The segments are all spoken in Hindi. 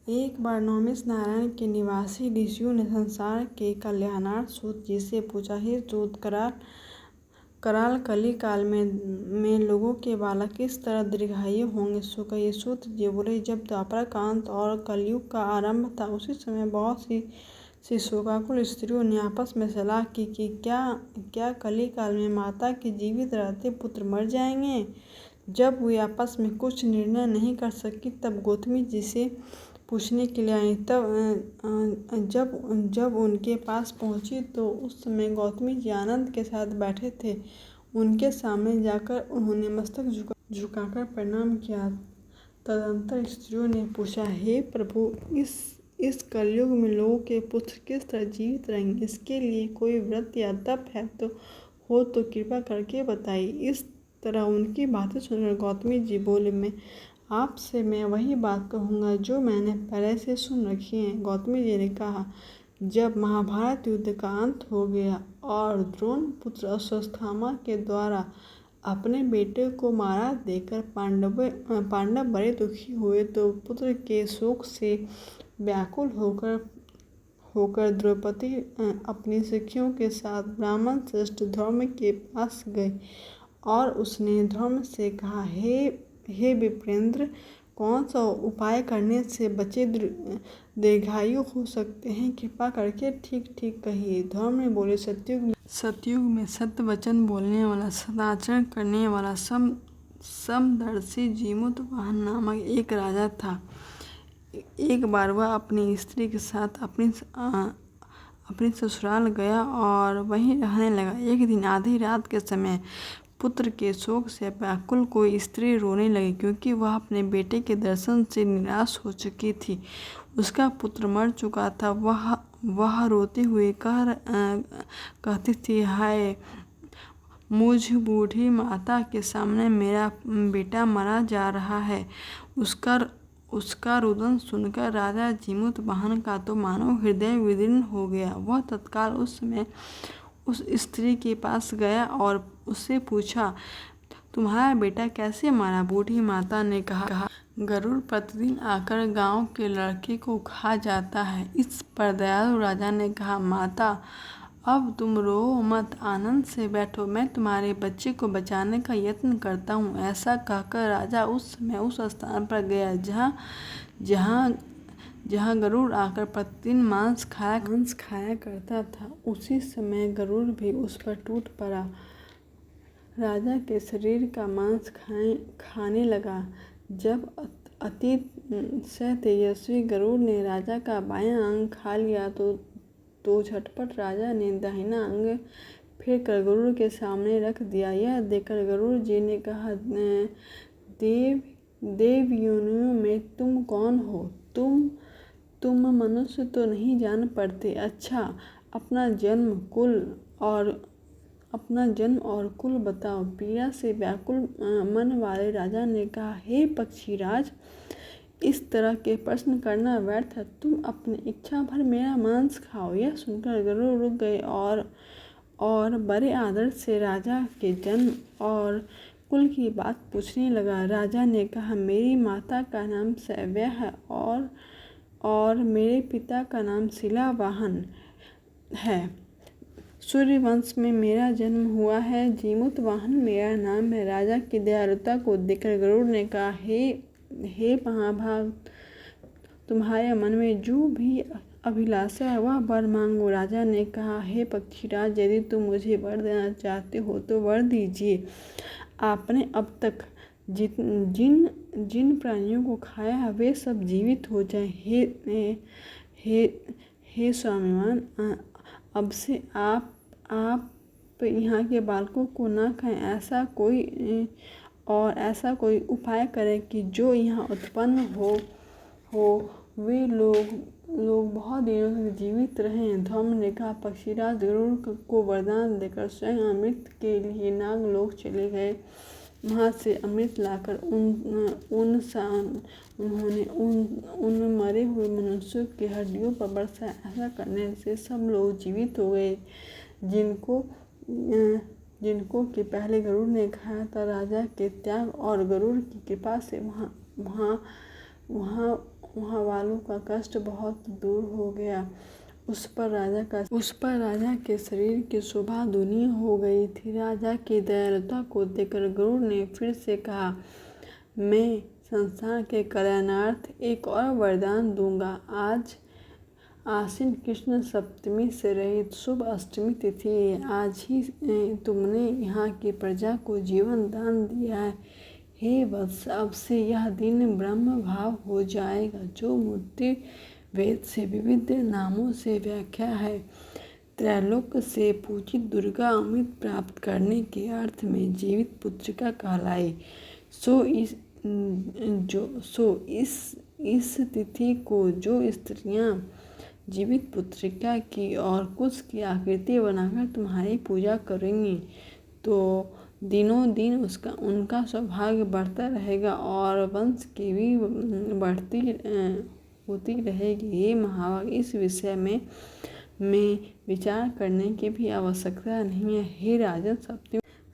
एक बार नौमिष नारायण के निवासी ऋषियों ने संसार के कल्याणार्थ सूत जी से पूछा, हे सूत, कराल कली काल में लोगों के बालक किस तरह दीर्घायु होंगे, सो कहिए। सूत जी बोले, जब द्वापर का अंत और कलयुग का आरंभ था, उसी समय बहुत सी शोकाकुल स्त्रियों ने आपस में सलाह की कि क्या कली काल में माता के जीवित रहते पुत्र मर जाएंगे। जब वे आपस में कुछ निर्णय नहीं कर सकी, तब गौतमी जी से पूछने के लिए आई। तब जब उनके पास पहुंची तो उस समय गौतमी जी आनंद के साथ बैठे थे। उनके सामने जाकर उन्होंने मस्तक झुकाकर प्रणाम किया। तदंतर स्त्रियों ने पूछा, हे प्रभु, इस कलयुग में लोगों के पुत्र किस तरह जीवित रहेंगे? इसके लिए कोई व्रत या तप है तो कृपा करके बताइए। इस तरह उनकी बातें सुनकर गौतमी जी बोले, आपसे मैं वही बात कहूँगा जो मैंने पहले से सुन रखी है। गौतमी जी ने कहा, जब महाभारत युद्ध का अंत हो गया और द्रोण पुत्र अश्वत्थामा के द्वारा अपने बेटे को मारा देकर पांडव बड़े दुखी हुए, तो पुत्र के शोक से व्याकुल होकर द्रौपदी अपनी सखियों के साथ ब्राह्मण श्रेष्ठ धर्म के पास गई और उसने धर्म से कहा, हे विप्रेंद्र, कौन सा उपाय करने से बच्चे दीर्घायु हो सकते हैं? कृपा करके ठीक ठीक कहिए। धर्म ने बोले, सतयुग में सत्य वचन बोलने वाला, सदाचरण करने वाला, समदर्शी जीमूतवाहन नामक एक राजा था। एक बार वह अपनी स्त्री के साथ अपने ससुराल गया और वहीं रहने लगा। एक दिन आधी रात के समय पुत्र के शोक से व्याकुल कोई स्त्री रोने लगी, क्योंकि वह अपने बेटे के दर्शन से निराश हो चुकी थी। उसका पुत्र मर चुका था। वह रोते हुए कहती थी, हाय, मुझ बूढ़ी माता के सामने मेरा बेटा मरा जा रहा है। उसका रुदन सुनकर राजा जीमूतवाहन का तो मानो हृदय विदीर्ण हो गया। वह तत्काल उस समय उस स्त्री के पास गया और उससे पूछा, तुम्हारा बेटा कैसे मरा? बूढ़ी माता ने कहा, गरुड़ प्रतिदिन आकर गांव के लड़के को खा जाता है। इस पर दयालु राजा ने कहा, माता, अब तुम रो मत, आनंद से बैठो, मैं तुम्हारे बच्चे को बचाने का यत्न करता हूँ। ऐसा कहकर राजा उस समय उस स्थान पर गया जहाँ गरुड़ आकर प्रतिदिन मांस खाया करता था। उसी समय गरुड़ भी उस पर टूट पड़ा, राजा के शरीर का मांस खाने लगा। जब अति तेजस्वी गरुड़ ने राजा का बायां अंग खा लिया तो झटपट राजा ने दाहिना अंग फेर कर गरुड़ के सामने रख दिया। यह देखकर गरुड़ जी ने कहा, देव योनियों में तुम कौन हो? तुम मनुष्य तो नहीं जान पड़ते। अच्छा, अपना जन्म और कुल बताओ। पीड़ा से व्याकुल मन वाले राजा ने कहा, हे पक्षीराज, इस तरह के प्रश्न करना व्यर्थ है। तुम अपनी इच्छा भर मेरा मांस खाओ। यह सुनकर गरुड़ रुक गए और बड़े आदर से राजा के जन्म और कुल की बात पूछने लगा। राजा ने कहा, मेरी माता का नाम सैव्या है और मेरे पिता का नाम शिलावाहन है। सूर्यवंश में मेरा जन्म हुआ है। जीमूतवाहन मेरा नाम है। राजा की दयालुता को देखकर गरुड़ ने कहा, हे महाभाग, तुम्हारे मन में जो भी अभिलाषा है वह वर मांगो। राजा ने कहा, हे पक्षीराज, यदि तुम मुझे वर देना चाहते हो तो वर दीजिए। आपने अब तक जिन प्राणियों को खाया है वे सब जीवित हो जाएं। हे स्वामीमान, अब से आप यहाँ के बालकों को न खाएं। ऐसा कोई उपाय करें कि जो यहाँ उत्पन्न हो वे लोग बहुत दिनों तक जीवित रहें। धर्म ने कहा, पक्षीराज गरुड़ को वरदान देकर स्वयं अमृत के लिए नागलोक चले गए। वहाँ से अमृत लाकर उन्होंने उन मरे हुए मनुष्यों की हड्डियों पर बरसाया। ऐसा करने से सब लोग जीवित हो गए जिनको कि पहले गरुड़ ने खाया था। राजा के त्याग और गरुड़ की कृपा से वहाँ वालों का कष्ट बहुत दूर हो गया। उस पर राजा के शरीर की शोभा दूनी हो गई थी। राजा की दयालुता को देखकर गरुड़ ने फिर से कहा, मैं संसार के कल्याणार्थ एक और वरदान दूंगा। आज आश्विन कृष्ण सप्तमी से रहित शुभ अष्टमी तिथि है। आज ही तुमने यहाँ की प्रजा को जीवन दान दिया है। हे वत्स, अब से यह दिन ब्रह्म भाव हो जाएगा। जो मूर्ति वेद से विविध नामों से व्याख्या है, त्रैलोक से पूजित दुर्गा अमृत प्राप्त करने के अर्थ में जीवित पुत्रिका कहलाई। इस तिथि को जो स्त्रियां जीवित पुत्रिका की और कुश की आकृति बनाकर तुम्हारी पूजा करेंगी, तो दिनों दिन उनका सौभाग्य बढ़ता रहेगा और वंश की भी बढ़ती होती रहेगी। ये महाभाग, इस विषय में विचार करने की भी आवश्यकता नहीं है। हे राजन,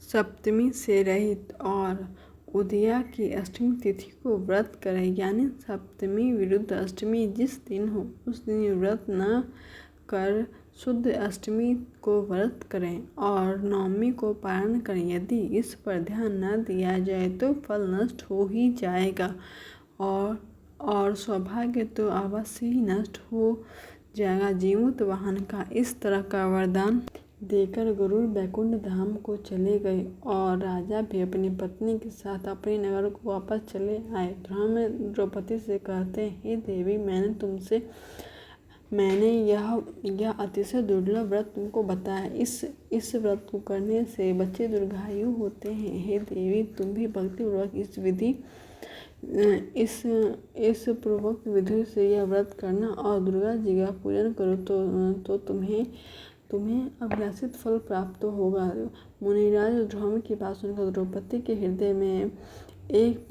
सप्तमी से रहित और उदया की अष्टमी तिथि को व्रत करें, यानी सप्तमी विरुद्ध अष्टमी जिस दिन हो उस दिन व्रत न कर शुद्ध अष्टमी को व्रत करें और नवमी को पारण करें। यदि इस पर ध्यान न दिया जाए तो फल नष्ट हो ही जाएगा और सौभाग्य तो अवश्य ही नष्ट हो जाएगा। जीमूत वाहन का इस तरह का वरदान देकर गरुड़ वैकुंठ धाम को चले गए और राजा भी अपनी पत्नी के साथ अपने नगर को वापस चले आए। द्रौपदी से कहते हैं, हे देवी, मैंने यह अतिशय दुर्लभ व्रत तुमको बताया। इस व्रत को करने से बच्चे दीर्घायु होते हैं। हे देवी, तुम भी भक्तिपूर्वक इस पूर्वक विधि से यह व्रत करना और दुर्गा जी का पूजन करो तो तुम्हें अभिलाषित फल प्राप्त होगा। मुनिराज ध्रुव की बात सुनकर द्रौपदी के हृदय में एक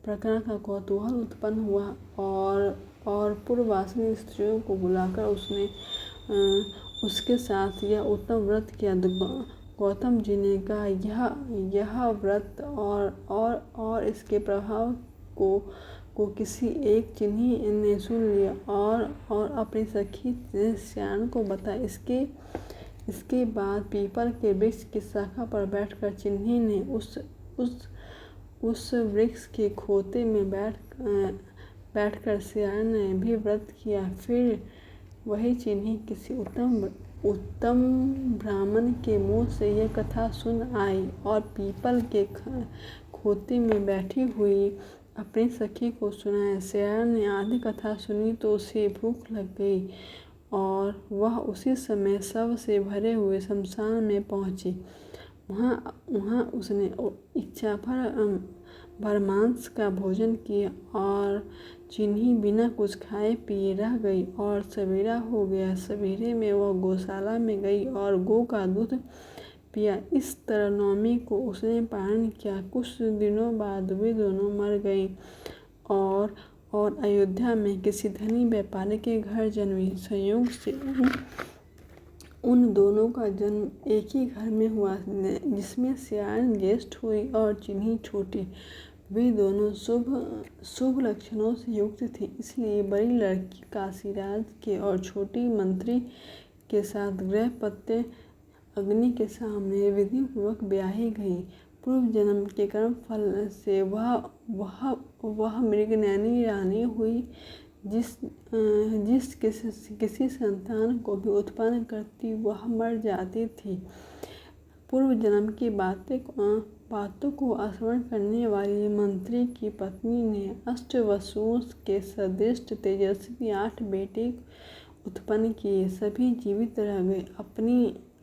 प्रकार का कौतूहल उत्पन्न हुआ और पूर्ववासिनी स्त्रियों को बुलाकर उसने उसके साथ यह उत्तम व्रत किया। गौतम जी ने कहा, यह व्रत और इसके प्रभाव को किसी एक चिन्ही ने सुन लिया और अपनी सखी श्यान को बताया। इसके बाद पीपल के वृक्ष की शाखा पर बैठकर चिन्ही ने उस वृक्ष के खोते में बैठकर श्यान ने भी व्रत किया। फिर वही चिन्ही किसी उत्तम ब्राह्मण के मुंह से यह कथा सुन आई और पीपल के खोते में बैठी हुई अपनी सखी को सुनाया। श्यान ने आधी कथा सुनी तो उसे भूख लग गई और वह उसी समय शव से भरे हुए शमशान में पहुंची। वहाँ उसने इच्छा भर मांस का भोजन किया और चिन्ही बिना कुछ खाए पिए रह गई और सवेरा हो गया। सवेरे में वह गौशाला में गई और गौ का दूध पिया। इस तरह नवमी को उसने पारण किया। कुछ दिनों बाद वे दोनों मर गई और अयोध्या में किसी धनी व्यापारी के घर जन्मी। संयोग से उन दोनों का जन्म एक ही घर में हुआ, जिसमें श्यान ज्येष्ठ हुई और चिन्ही छोटी। वे दोनों शुभ लक्षणों से युक्त थी, इसलिए बड़ी लड़की काशीराज के और छोटी मंत्री के साथ गृहपत्य अग्नि के सामने विधिपूर्वक ब्याही गई। पूर्व जन्म के कर्म फल से वह मृगनयनी रानी हुई, जिस किसी संतान को भी उत्पन्न करती वह मर जाती थी। पूर्व जन्म की बातों को स्मरण करने वाली मंत्री की पत्नी ने अष्टवसुओं के सदृश तेजस्वी 8 बेटे उत्पन्न किए। सभी जीवित रह गए।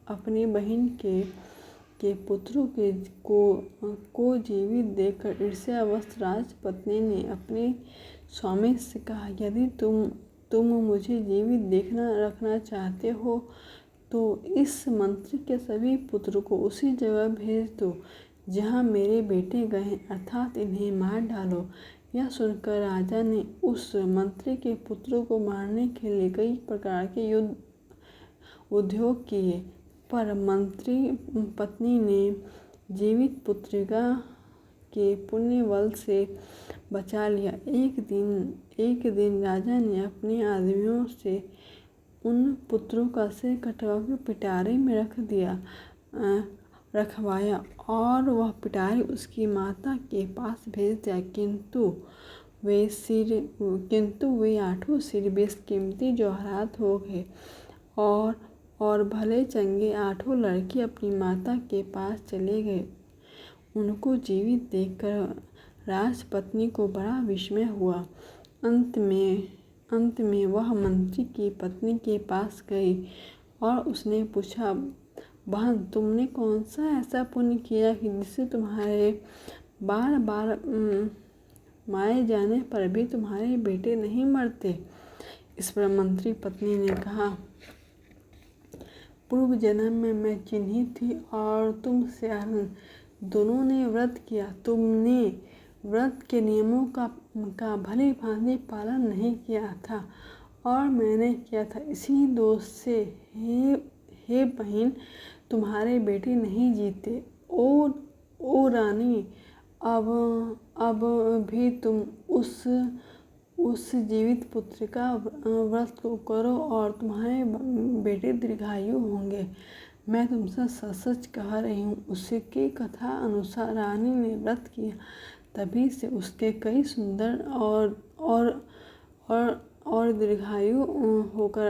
अपनी बहन के पुत्रों को जीवित देखकर ईर्ष्यावश राजपत्नी ने अपने स्वामी से कहा, यदि तुम मुझे जीवित रखना चाहते हो तो इस मंत्री के सभी पुत्र को उसी जगह भेज दो जहाँ मेरे बेटे गए हैं, अर्थात इन्हें मार डालो। यह सुनकर राजा ने उस मंत्री के पुत्रों को मारने के लिए कई प्रकार के उद्योग किए, पर मंत्री पत्नी ने जीवित पुत्रिका के पुण्य बल से बचा लिया। एक दिन राजा ने अपने आदमियों से उन पुत्रों का सिर कटवाकर पिटारे में रखवाया और वह पिटारी उसकी माता के पास भेज दिया। किंतु वे 8 सिर बेशकीमती जवाहरात हो गए और भले चंगे 8 लड़के अपनी माता के पास चले गए। उनको जीवित देखकर राजपत्नी को बड़ा विस्मय हुआ। अंत में वह मंत्री की पत्नी के पास गई और उसने पूछा, बहन, तुमने कौन सा ऐसा पुण्य किया कि जिससे तुम्हारे बार मारे जाने पर भी तुम्हारे बेटे नहीं मरते? इस पर मंत्री पत्नी ने कहा, पूर्व जन्म में मैं चिन्ही थी और तुम श्यालन दोनों ने व्रत किया। तुमने व्रत के नियमों का भली भांति पालन नहीं किया था और मैंने किया था। इसी दोष से हे बहन, तुम्हारे बेटे नहीं जीते। ओ रानी, अब भी तुम उस जीवित पुत्र का व्रत करो और तुम्हारे बेटे दीर्घायु होंगे। मैं तुमसे सच कह रही हूँ। उसकी कथा अनुसार रानी ने व्रत किया, तभी से उसके कई सुंदर और दीर्घायु होकर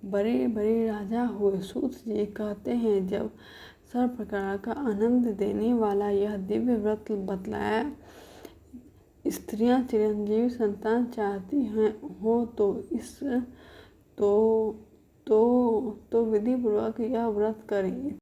बड़े बड़े राजा हुए। सूत जी कहते हैं, जब सब प्रकार का आनंद देने वाला यह दिव्य व्रत बतलाया, स्त्रियां चिरंजीवी संतान चाहती हो तो विधि पूर्वक यह व्रत करें।